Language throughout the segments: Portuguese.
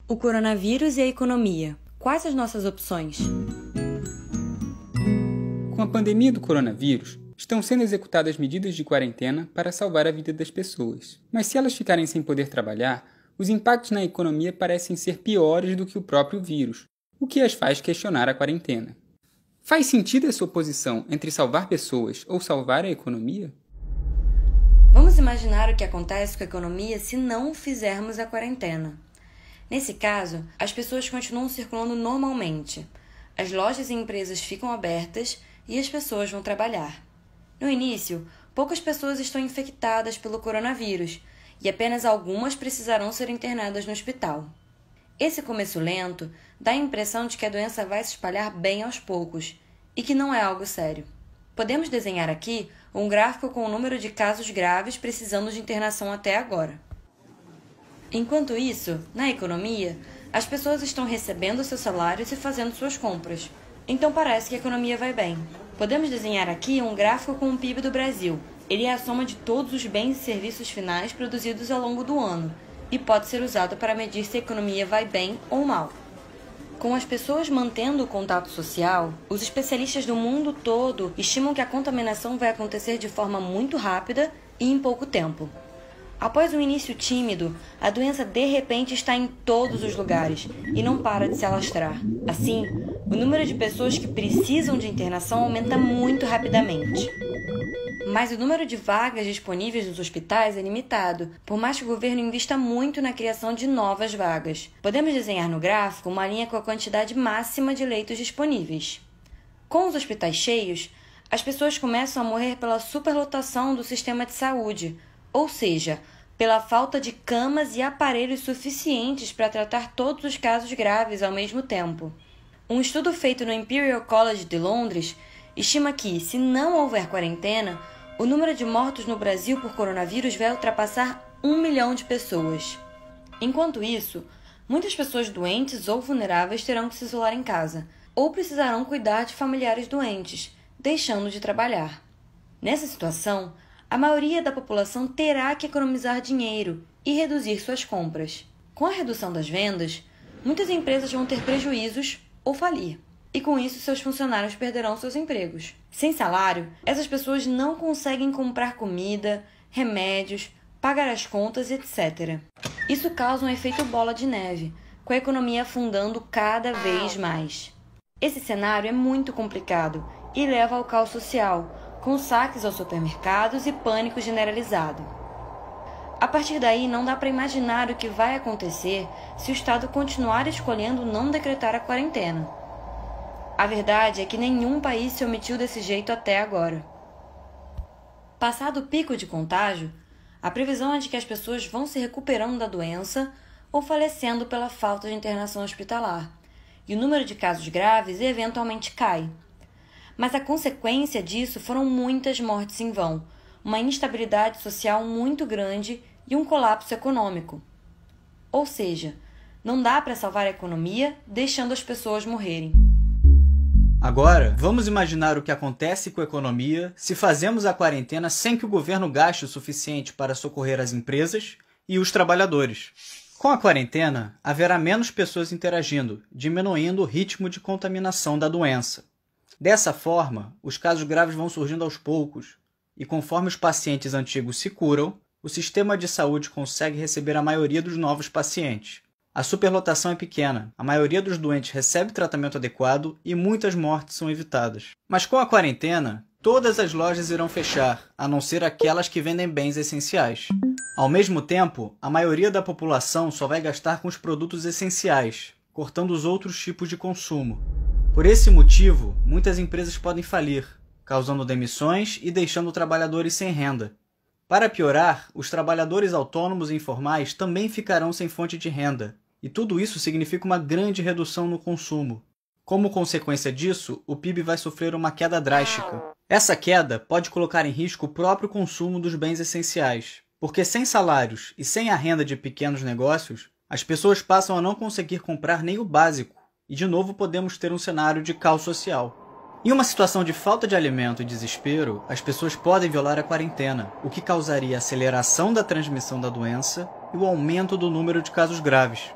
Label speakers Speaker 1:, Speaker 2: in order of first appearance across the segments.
Speaker 1: O coronavírus e a economia. Quais as nossas opções?
Speaker 2: Com a pandemia do coronavírus, estão sendo executadas medidas de quarentena para salvar a vida das pessoas. Mas se elas ficarem sem poder trabalhar, os impactos na economia parecem ser piores do que o próprio vírus, o que as faz questionar a quarentena. Faz sentido essa oposição entre salvar pessoas ou salvar a economia?
Speaker 1: Vamos imaginar o que acontece com a economia se não fizermos a quarentena. Nesse caso, as pessoas continuam circulando normalmente. As lojas e empresas ficam abertas e as pessoas vão trabalhar. No início, poucas pessoas estão infectadas pelo coronavírus e apenas algumas precisarão ser internadas no hospital. Esse começo lento dá a impressão de que a doença vai se espalhar bem aos poucos e que não é algo sério. Podemos desenhar aqui um gráfico com o número de casos graves precisando de internação até agora. Enquanto isso, na economia, as pessoas estão recebendo seus salários e fazendo suas compras. Então parece que a economia vai bem. Podemos desenhar aqui um gráfico com o PIB do Brasil. Ele é a soma de todos os bens e serviços finais produzidos ao longo do ano e pode ser usado para medir se a economia vai bem ou mal. Com as pessoas mantendo o contato social, os especialistas do mundo todo estimam que a contaminação vai acontecer de forma muito rápida e em pouco tempo. Após um início tímido, a doença de repente está em todos os lugares e não para de se alastrar. Assim, o número de pessoas que precisam de internação aumenta muito rapidamente. Mas o número de vagas disponíveis nos hospitais é limitado, por mais que o governo invista muito na criação de novas vagas. Podemos desenhar no gráfico uma linha com a quantidade máxima de leitos disponíveis. Com os hospitais cheios, as pessoas começam a morrer pela superlotação do sistema de saúde, ou seja, pela falta de camas e aparelhos suficientes para tratar todos os casos graves ao mesmo tempo. Um estudo feito no Imperial College de Londres estima que, se não houver quarentena, o número de mortos no Brasil por coronavírus vai ultrapassar 1 milhão de pessoas. Enquanto isso, muitas pessoas doentes ou vulneráveis terão que se isolar em casa, ou precisarão cuidar de familiares doentes, deixando de trabalhar. Nessa situação, a maioria da população terá que economizar dinheiro e reduzir suas compras. Com a redução das vendas, muitas empresas vão ter prejuízos ou falir, e com isso seus funcionários perderão seus empregos. Sem salário, essas pessoas não conseguem comprar comida, remédios, pagar as contas, etc. Isso causa um efeito bola de neve, com a economia afundando cada vez mais. Esse cenário é muito complicado e leva ao caos social, com saques aos supermercados e pânico generalizado. A partir daí, não dá para imaginar o que vai acontecer se o Estado continuar escolhendo não decretar a quarentena. A verdade é que nenhum país se omitiu desse jeito até agora. Passado o pico de contágio, a previsão é de que as pessoas vão se recuperando da doença ou falecendo pela falta de internação hospitalar, e o número de casos graves eventualmente cai. Mas a consequência disso foram muitas mortes em vão, uma instabilidade social muito grande e um colapso econômico. Ou seja, não dá para salvar a economia deixando as pessoas morrerem.
Speaker 3: Agora, vamos imaginar o que acontece com a economia se fazemos a quarentena sem que o governo gaste o suficiente para socorrer as empresas e os trabalhadores. Com a quarentena, haverá menos pessoas interagindo, diminuindo o ritmo de contaminação da doença. Dessa forma, os casos graves vão surgindo aos poucos, e conforme os pacientes antigos se curam, o sistema de saúde consegue receber a maioria dos novos pacientes. A superlotação é pequena, a maioria dos doentes recebe tratamento adequado e muitas mortes são evitadas. Mas com a quarentena, todas as lojas irão fechar, a não ser aquelas que vendem bens essenciais. Ao mesmo tempo, a maioria da população só vai gastar com os produtos essenciais, cortando os outros tipos de consumo. Por esse motivo, muitas empresas podem falir, causando demissões e deixando trabalhadores sem renda. Para piorar, os trabalhadores autônomos e informais também ficarão sem fonte de renda, e tudo isso significa uma grande redução no consumo. Como consequência disso, o PIB vai sofrer uma queda drástica. Essa queda pode colocar em risco o próprio consumo dos bens essenciais, porque sem salários e sem a renda de pequenos negócios, as pessoas passam a não conseguir comprar nem o básico, e de novo podemos ter um cenário de caos social. Em uma situação de falta de alimento e desespero, as pessoas podem violar a quarentena, o que causaria a aceleração da transmissão da doença e o aumento do número de casos graves.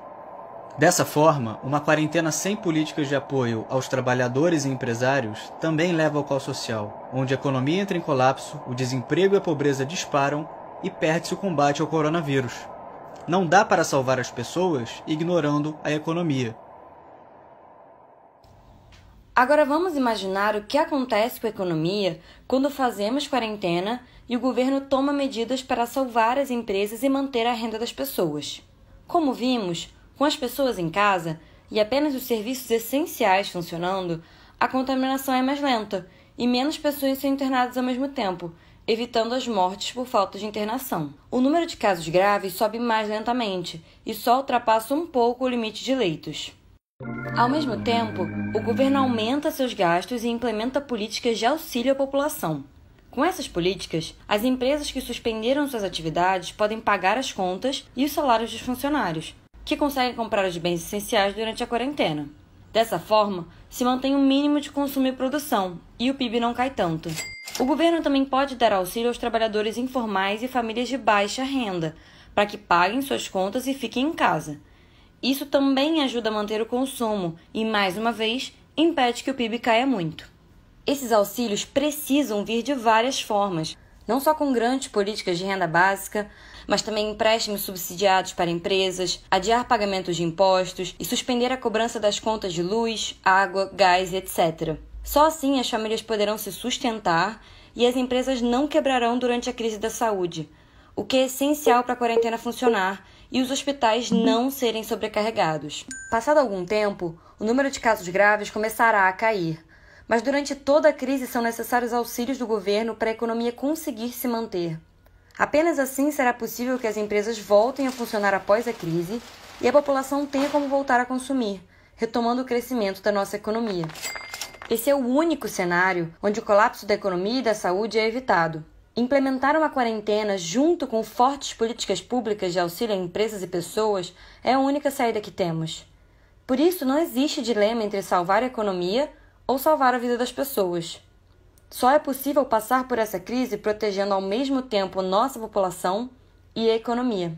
Speaker 3: Dessa forma, uma quarentena sem políticas de apoio aos trabalhadores e empresários também leva ao caos social, onde a economia entra em colapso, o desemprego e a pobreza disparam e perde-se o combate ao coronavírus. Não dá para salvar as pessoas ignorando a economia.
Speaker 1: Agora vamos imaginar o que acontece com a economia quando fazemos quarentena e o governo toma medidas para salvar as empresas e manter a renda das pessoas. Como vimos, com as pessoas em casa e apenas os serviços essenciais funcionando, a contaminação é mais lenta e menos pessoas são internadas ao mesmo tempo, evitando as mortes por falta de internação. O número de casos graves sobe mais lentamente e só ultrapassa um pouco o limite de leitos. Ao mesmo tempo, o governo aumenta seus gastos e implementa políticas de auxílio à população. Com essas políticas, as empresas que suspenderam suas atividades podem pagar as contas e os salários dos funcionários, que conseguem comprar os bens essenciais durante a quarentena. Dessa forma, se mantém um mínimo de consumo e produção, e o PIB não cai tanto. O governo também pode dar auxílio aos trabalhadores informais e famílias de baixa renda, para que paguem suas contas e fiquem em casa. Isso também ajuda a manter o consumo e, mais uma vez, impede que o PIB caia muito. Esses auxílios precisam vir de várias formas, não só com grandes políticas de renda básica, mas também empréstimos subsidiados para empresas, adiar pagamentos de impostos e suspender a cobrança das contas de luz, água, gás, etc. Só assim as famílias poderão se sustentar e as empresas não quebrarão durante a crise da saúde, o que é essencial para a quarentena funcionar e os hospitais não serem sobrecarregados. Passado algum tempo, o número de casos graves começará a cair, mas durante toda a crise são necessários auxílios do governo para a economia conseguir se manter. Apenas assim será possível que as empresas voltem a funcionar após a crise e a população tenha como voltar a consumir, retomando o crescimento da nossa economia. Esse é o único cenário onde o colapso da economia e da saúde é evitado. Implementar uma quarentena junto com fortes políticas públicas de auxílio a empresas e pessoas é a única saída que temos. Por isso, não existe dilema entre salvar a economia ou salvar a vida das pessoas. Só é possível passar por essa crise protegendo ao mesmo tempo nossa população e a economia.